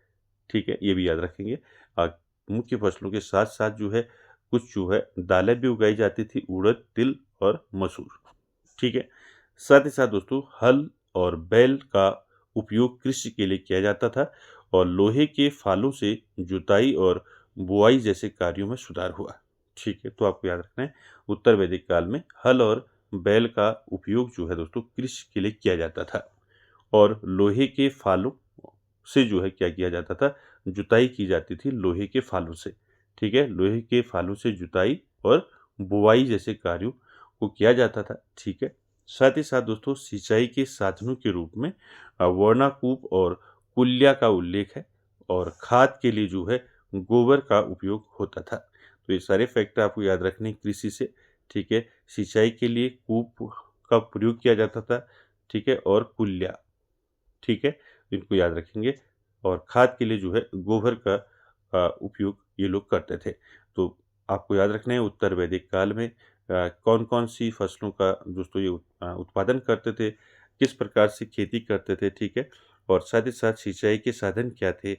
ठीक है, ये भी याद रखेंगे। अ, मुख्य फसलों के साथ-साथ जो है कुछ जो है दालें भी उगाई जाती थी, उड़द, तिल और मसूर। ठीक है, साथ ही साथ दोस्तों हल और बैल का उपयोग कृषि के लिए किया जाता था और लोहे के फालों से जुताई और बुआई जैसे कार्यों में सुधार हुआ। ठीक है, तो आपको याद रखना है उत्तर वैदिक काल में हल और बैल का उपयोग जो है दोस्तों कृषि के लिए किया जाता था और लोहे के फालों से जो है क्या किया जाता था, जुताई की जाती थी लोहे के फालों से। ठीक है, लोहे के फालों से जुताई और बुवाई जैसे कार्यों को किया जाता था। ठीक है, साथ ही साथ दोस्तों सिंचाई के साधनों के रूप में वर्णाकूप और कुल्या का उल्लेख है और खाद के लिए जो है गोबर का उपयोग होता था। तो ये सारे फैक्टर आपको याद रखने हैं कृषि से। ठीक है, सिंचाई के लिए कूप का प्रयोग किया जाता था। ठीक है, और कुल्या। ठीक है, इनको याद रखेंगे और खाद के लिए जो है गोबर का उपयोग ये लोग करते थे। तो आपको याद रखना है उत्तर वैदिक काल में कौन-कौन सी फसलों का दोस्तों ये उत्पादन करते थे, किस प्रकार से खेती करते थे। ठीक है, और साथ ही साथ सिंचाई के साधन क्या थे।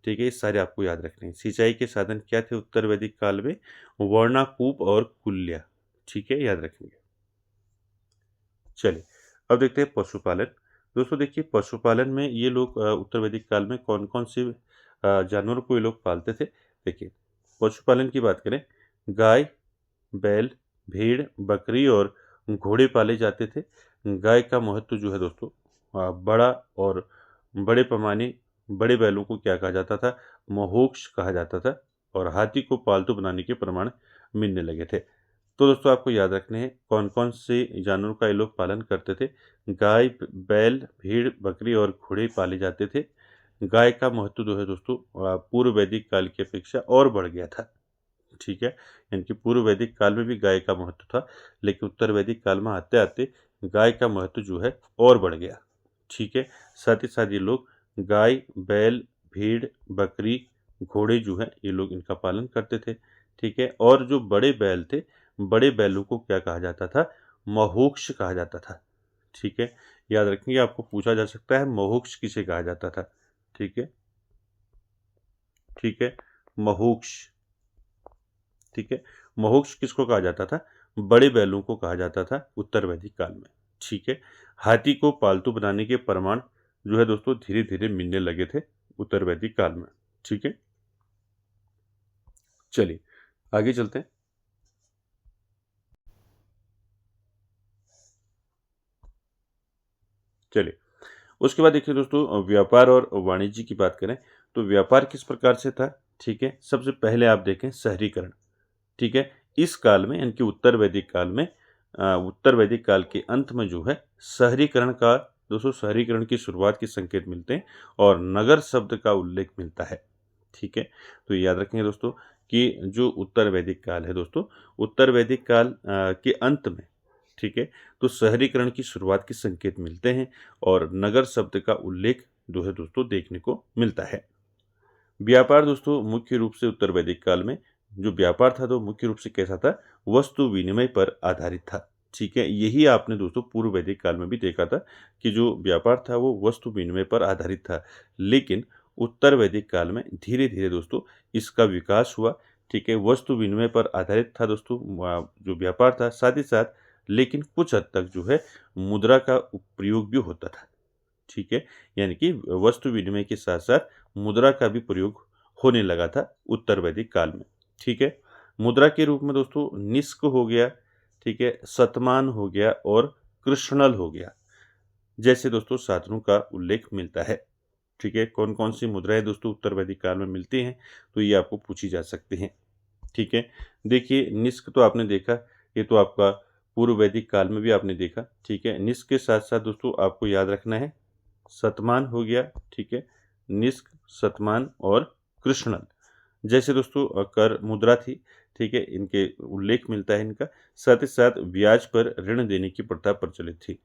ठीक है, ये सारे आपको याद रखने हैं। सिंचाई के साधन क्या थे उत्तर वैदिक काल में? वर्णाकूप और कुल्या। ठीक है, याद रखेंगे। चलिए, अब देखते हैं पशुपालन। दोस्तों देखिए, पशुपालन में ये लोग उत्तर वैदिक काल में कौन-कौन से जानवरों को ये लोग पालते थे? देखिए, पशुपालन की बात करें, गाय, बैल, भेड़, बकरी और घोड़े पाले जाते थे। गाय का महत्व जो है दोस्तों बड़ा और बड़े पैमाने बड़े बैलों को क्या कहा जाता था? महोक्ष कहा जाता था और हाथी को पालतू बनाने के प्रमाण मिलने लगे थे। तो दोस्तों आपको याद रखने हैं कौन-कौन से जानवरों का ये लोग पालन करते थे। गाय, बैल, भेड़, बकरी और घोड़े पाले जाते थे। गाय का महत्व जो है दोस्तों पूर्व वैदिक काल की अपेक्षा और बढ़ गया था। ठीक है, यानी कि पूर्व वैदिक काल में भी गाय का महत्व था, लेकिन उत्तर वैदिक काल में आते-आते गाय का महत्व जो है और बढ़ गया। ठीक है, साथ ही साथ ये लोग गाय, बैल, भेड़, बकरी, घोड़े जो हैं ये लोग इनका पालन करते थे। ठीक है, और जो बड़े बैल थे, बड़े बैलों को क्या कहा जाता था? महोक्ष कहा जाता था। ठीक है, याद रखेंगे आपको पूछा जा सकता है महोक्ष किसे कहा जाता था? ठीक है, ठीक है, महोक्ष। ठीक है, महोक्ष किसको कहा जाता था? बड़े बैलों को कहा जाता था उत्तर वैदिक काल में। ठीक है, हाथी को पालतू बनाने के प्रमाण जो है दोस्तों धीरे-धीरे मिलने लगे थे उत्तर वैदिक काल में। ठीक है, चलिए आगे चलते हैं। चलिए, उसके बाद देखिए दोस्तों व्यापार और वाणिज्य की बात करें तो व्यापार किस प्रकार से था? ठीक है, सबसे पहले आप देखें शहरीकरण। ठीक है, इस काल में यानी कि उत्तर वैदिक काल में उत्तर वैदिक काल के अंत में जो है शहरीकरण का दोस्तों शहरीकरण की शुरुआत के संकेत मिलते हैं और नगर शब्द का उल्लेख मिलता है। ठीक है, तो याद रखेंगे दोस्तों कि जो उत्तर वैदिक काल है दोस्तों, उत्तर वैदिक काल के अंत में ठीक है, तो शहरीकरण की शुरुआत के संकेत मिलते हैं और नगर शब्द का उल्लेख जो है दोस्तों देखने को मिलता है। व्यापार दोस्तों मुख्य रूप से उत्तर वैदिक काल में जो व्यापार था तो मुख्य रूप से कैसा था? वस्तु विनिमय पर आधारित था। ठीक है, यही आपने दोस्तों पूर्व वैदिक काल में भी देखा था कि जो व्यापार था वो वस्तु विनिमय पर आधारित था। लेकिन उत्तर वैदिक काल में धीरे-धीरे दोस्तों इसका विकास हुआ। ठीक है, वस्तु विनिमय पर आधारित था दोस्तों जो व्यापार था, साथ ही साथ लेकिन कुछ हद तक जो है मुद्रा का प्रयोग भी होता था। ठीक है, यानी कि वस्तु विनिमय के साथ-साथ मुद्रा का भी प्रयोग होने लगा था उत्तर वैदिक काल में। ठीक है, मुद्रा के रूप में दोस्तों निष्क हो गया, ठीक है, शतमान हो गया और कृष्णल हो गया, जैसे दोस्तों साधनों का उल्लेख मिलता है। ठीक है, कौन-कौन सी मुद्राएँ दोस्तों उत्तर वैदिक काल में मिलती हैं, तो ये आपको पूछी जा सकती हैं। ठीक है, देखिए निष्क तो आपने देखा, ये तो आपका पूर्व वैदिक काल में भी आपने देखा। ठीक है, निष्क के साथ-साथ दोस्तों आपको याद रखना है शतमान हो गया, ठीक है, निष्क, शतमान और कृष्णल जैसे दोस्तों कर मुद्रा थी, ठीक है, इनके उल्लेख मिलता है इनका। साथ ही साथ ब्याज पर ऋण देने की प्रथा प्रचलित थी।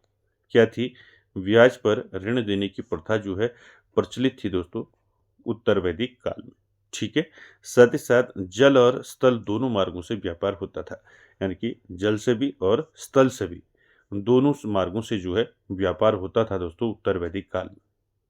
क्या थी? ब्याज पर ऋण देने की प्रथा जो है प्रचलित थी दोस्तों उत्तर वैदिक काल में। ठीक है, साथ ही साथ जल और स्थल दोनों मार्गों से व्यापार होता था, यानी कि जल से भी और स्थल से भी दोनों मार्गों से जो है व्यापार होता था दोस्तों उत्तर वैदिक काल में।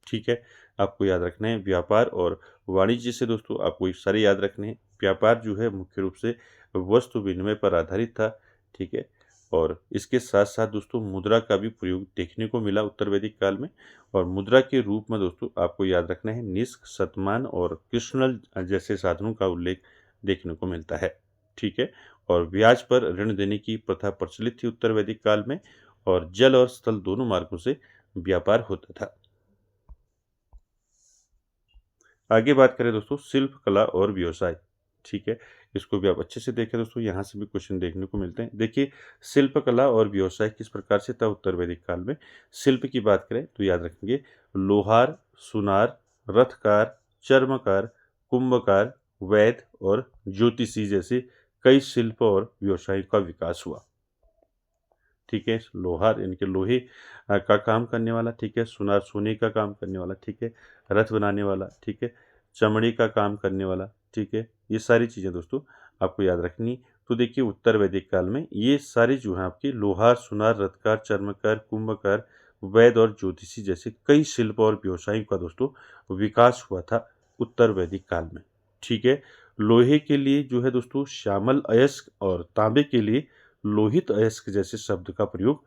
ठीक है, आपको याद रखना है व्यापार और वाणिज्य से दोस्तों आपको ये सारे याद रखने हैं। व्यापार जो है मुख्य रूप से वस्तु विनिमय पर आधारित था। ठीक है, और इसके साथ-साथ दोस्तों मुद्रा का भी प्रयोग देखने को मिला उत्तर वैदिक काल में और मुद्रा के रूप में दोस्तों आपको याद रखना है निष्क, शतमान और कृष्णल जैसे साधनों का उल्लेख देखने को मिलता है। ठीक है, और ब्याज पर ऋण देने की प्रथा प्रचलित थी उत्तर वैदिक काल में और जल और स्थल दोनों मार्गों से व्यापार होता था। आगे बात करें दोस्तों शिल्प कला और व्यवसाय। ठीक है, इसको भी आप अच्छे से देखें दोस्तों, यहाँ से भी क्वेश्चन देखने को मिलते हैं। देखिए शिल्प कला और व्यवसाय किस प्रकार से था उत्तर वैदिक काल में। शिल्प की बात करें तो याद रखेंगे लोहार, सुनार, रथकार, चर्मकार, कुंभकार, वैद्य और ज्योतिषी जैसे कई शिल्प और व्यवसाय का विकास हुआ। ठीक है, लोहार यानी कि लोहे का काम करने वाला, ठीक है, सुनार सोने का काम करने वाला, ठीक है, रथ बनाने वाला, ठीक है, चमड़े का काम करने वाला, ठीक है, ये सारी चीज़ें दोस्तों आपको याद रखनी। तो देखिए उत्तर वैदिक काल में ये सारे जो हैं आपके लोहार, सुनार, रथकार, चर्मकार, कुंभकार, वैद्य और ज्योतिषी जैसे कई शिल्प और व्यवसायों का दोस्तों विकास हुआ था उत्तर वैदिक काल में। ठीक है, लोहे के लिए जो है दोस्तों श्यामल अयस्क और तांबे के लिए लोहित अयस्क जैसे शब्द का प्रयोग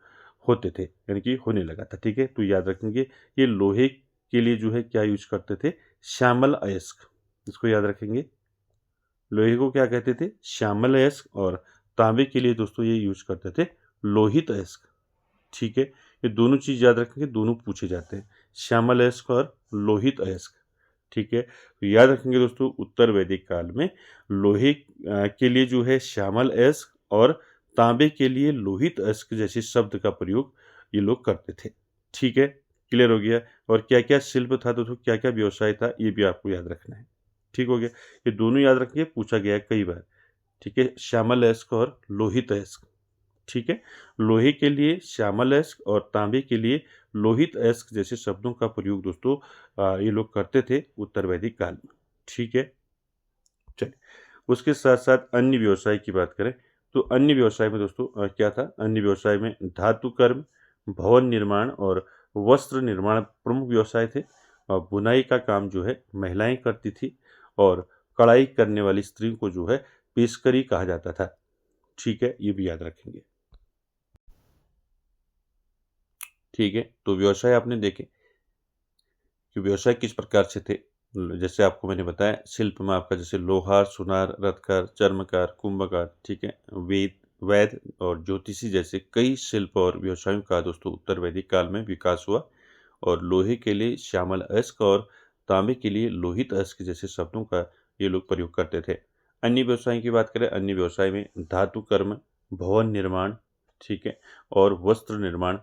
होते थे, यानी कि होने लगा था। ठीक है, तो याद रखेंगे ये लोहे के लिए जो है क्या यूज करते थे, श्यामल अयस्क, इसको याद रखेंगे। लोहे को क्या कहते थे, श्यामल अयस्क, और तांबे के लिए दोस्तों ये यूज करते थे लोहित अयस्क। ठीक है, ये दोनों चीज याद रखेंगे, दोनों पूछे जाते हैं, श्यामल अयस्क और लोहित अयस्क। ठीक है, तो याद रखेंगे दोस्तों उत्तर वैदिक काल में लोहे के लिए जो है श्यामल अयस्क और तांबे के लिए लोहित अयस्क जैसे शब्द का प्रयोग ये लोग करते थे। ठीक है, क्लियर हो गया। और क्या क्या शिल्प था दोस्तों, क्या क्या व्यवसाय था, ये भी आपको याद रखना है। ठीक हो गया, ये दोनों याद रखिए, पूछा गया है कई बार। ठीक है, श्यामल अयस्क और लोहित अयस्क। ठीक है, लोहे के लिए श्यामल अयस्क और तांबे के लिए लोहित अयस्क जैसे शब्दों का प्रयोग दोस्तों ये लोग करते थे उत्तर वैदिक काल में। ठीक है, चलिए उसके साथ साथ अन्य व्यवसाय की बात करें तो अन्य व्यवसाय में दोस्तों क्या था, अन्य व्यवसाय में धातु कर्म, भवन निर्माण और वस्त्र निर्माण प्रमुख व्यवसाय थे। और बुनाई का काम जो है महिलाएं करती थी, और कढ़ाई करने वाली स्त्री को जो है पेशकरी कहा जाता था। ठीक है, ये भी याद रखेंगे। ठीक है, तो व्यवसाय आपने देखे कि व्यवसाय किस प्रकार से थे। जैसे आपको मैंने बताया शिल्प में आपका जैसे लोहार, सुनार, रत्नकार, चर्मकार, कुंभकार, ठीक है, वैद और ज्योतिषी जैसे कई शिल्प और व्यवसायों का दोस्तों उत्तर वैदिक काल में विकास हुआ। और लोहे के लिए श्यामल अयस्क और तांबे के लिए लोहित अयस्क जैसे शब्दों का ये लोग प्रयोग करते थे। अन्य व्यवसाय की बात करें, अन्य व्यवसाय में धातु कर्म, भवन निर्माण, ठीक है, और वस्त्र निर्माण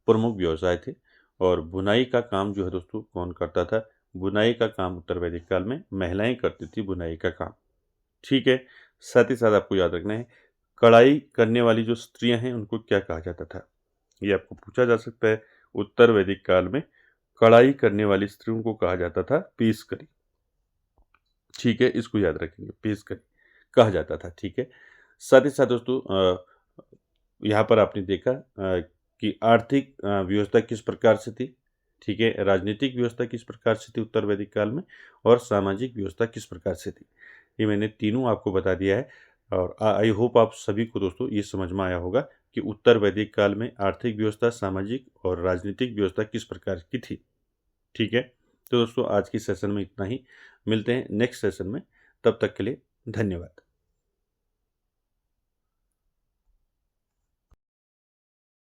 प्रमुख व्यवसाय थे। और बुनाई का काम जो है दोस्तों कौन करता था, बुनाई का काम उत्तर वैदिक काल में महिलाएं करती थी बुनाई का काम। ठीक है, साथ ही साथ आपको याद रखना है कढ़ाई करने वाली जो स्त्रियां हैं उनको क्या कहा जाता था, ये आपको पूछा जा सकता है। उत्तर वैदिक काल में कढ़ाई करने वाली स्त्रियों को कहा जाता था पेशकरी। ठीक है, इसको याद रखेंगे, पेशकरी कहा जाता था। ठीक है, साथ ही साथ दोस्तों यहाँ पर आपने देखा कि आर्थिक व्यवस्था किस प्रकार से थी। ठीक है, राजनीतिक व्यवस्था किस प्रकार से थी उत्तर वैदिक काल में, और सामाजिक व्यवस्था किस प्रकार से थी, ये मैंने तीनों आपको बता दिया है। और आई होप आप सभी को दोस्तों ये समझ में आया होगा कि उत्तर वैदिक काल में आर्थिक व्यवस्था, सामाजिक और राजनीतिक व्यवस्था किस प्रकार की थी। ठीक है, तो दोस्तों आज की सेशन में इतना ही, मिलते हैं नेक्स्ट सेशन में, तब तक के लिए धन्यवाद।